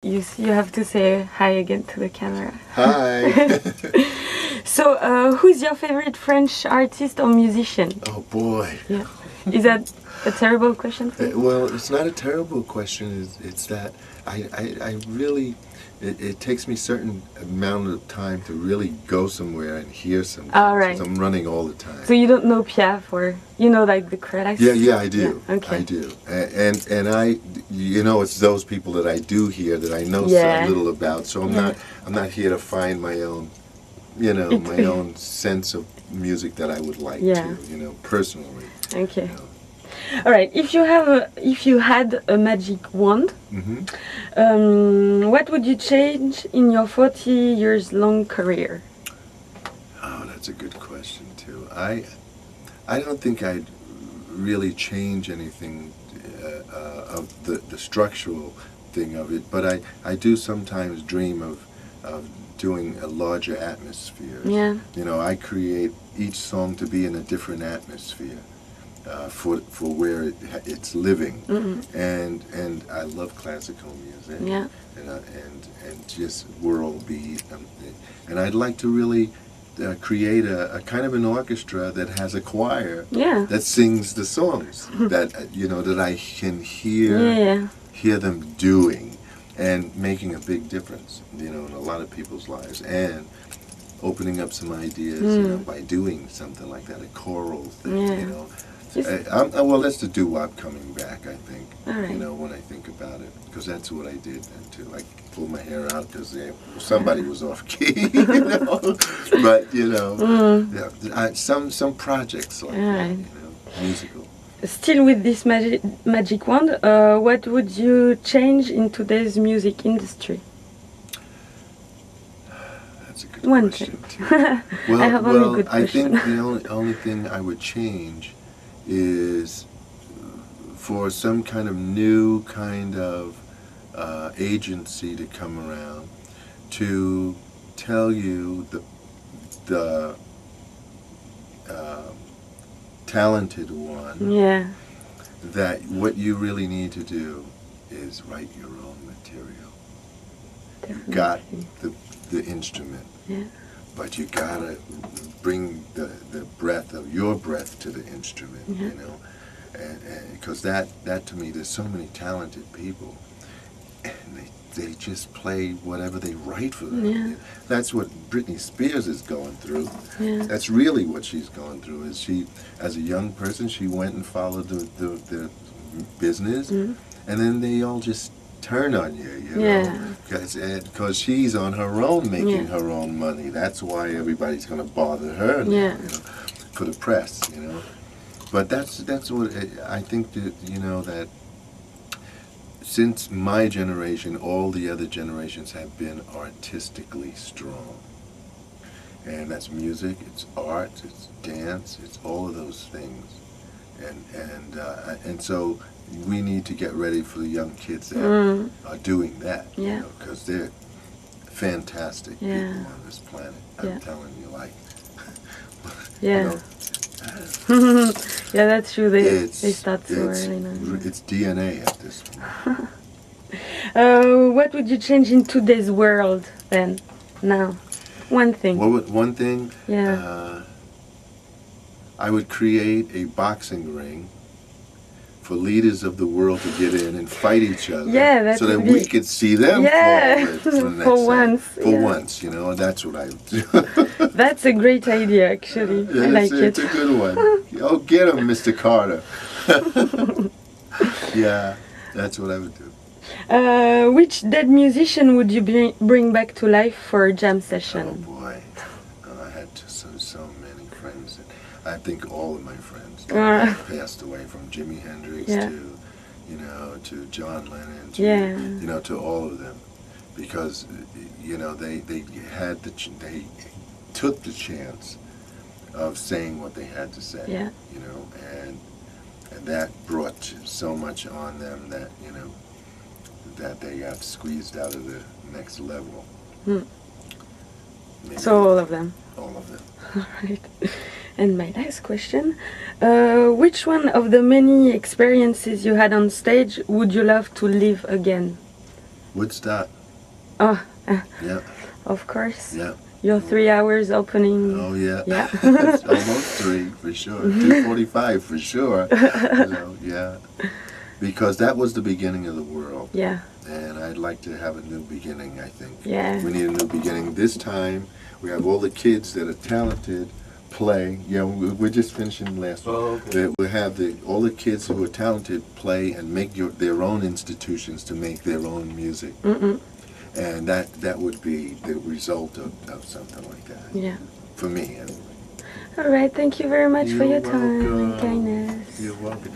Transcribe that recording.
You have to say hi again to the camera. Hi. So, who's your favorite French artist or musician? Oh boy. Yeah. Is that a terrible question for you? Well, it's not a terrible question. It's that I really, it takes me a certain amount of time to really go somewhere and hear something. All right. I'm running all the time. So you don't know Piaf or, you know, like the critics? Yeah, I do. Yeah, okay. I do. And I, it's those people that I do hear that I know Yeah. so little about. So I'm not here to find my own, my own sense of music that I would like to, personally. Okay. All right. If you had a magic wand, what would you change in your 40 years long career? Oh, that's a good question too. I don't think I'd really change anything of the structural thing of it, but I do sometimes dream of doing a larger atmosphere. Yeah. I create each song to be in a different atmosphere. For where it's living, and I love classical music, and just world beat, and I'd like to really create a kind of an orchestra that has a choir that sings the songs that that I can hear them doing and making a big difference, in a lot of people's lives, and opening up some ideas, by doing something like that, a choral thing, well, that's the doo-wop coming back, I think. When I think about it, because that's what I did then too. I pulled my hair out because somebody was off key, But some projects like that, musical. Still with this magic wand, what would you change in today's music industry? That's a good One question thing. too. Well, I have only good I think question. the only thing I would change is for some kind of new kind of agency to come around to tell you the talented one that what you really need to do is write your own material. Definitely. You got the instrument, but you gotta bring the breath of your breath to the instrument, and because that to me, there's so many talented people, and they just play whatever they write for them. That's what Britney Spears is going through. That's really what she's going through. Is she, as a young person, she went and followed the business, and then they all just turn on you, because she's on her own making her own money. That's why everybody's going to bother her now, for the press, But that's what I think that, that since my generation, all the other generations have been artistically strong. And that's music, it's art, it's dance, it's all of those things. And so we need to get ready for the young kids that are doing that, because they're fantastic people on this planet. I'm telling you, like, Yeah, that's true. They start so early now. It's DNA at this point. What would you change in today's world then? Now, one thing. One thing? I would create a boxing ring for leaders of the world to get in and fight each other, so that we could see them forward for the next once. For once, that's what I would do. That's a great idea, actually. I like it. It's a good one. Oh, get him, Mr. Carter. Yeah, that's what I would do. Which dead musician would you bring back to life for a jam session? Oh boy, I had so many friends. I think all of my friends passed away, from Jimi Hendrix to John Lennon to to all of them, because they had they took the chance of saying what they had to say, and that brought so much on them that that they got squeezed out of the next level. So all of them. All of them. All right. And my last question, which one of the many experiences you had on stage would you love to live again? Woodstock. Oh, Yeah. of course. Yeah. Your 3 hours opening. Oh yeah. Yeah. It's almost 3 for sure. 2:45 for sure. You know, yeah. Because that was the beginning of the world. Yeah. And I'd like to have a new beginning, I think. Yeah. We need a new beginning. This time, we have all the kids that are talented play. Yeah, we're just finishing last one. Oh, okay. We have all the kids who are talented play and make their own institutions to make their own music. Mm-mm. And that would be the result of something like that. Yeah. For me, anyway. All right. Thank you very much for You're your time and welcome. kindness. You're welcome.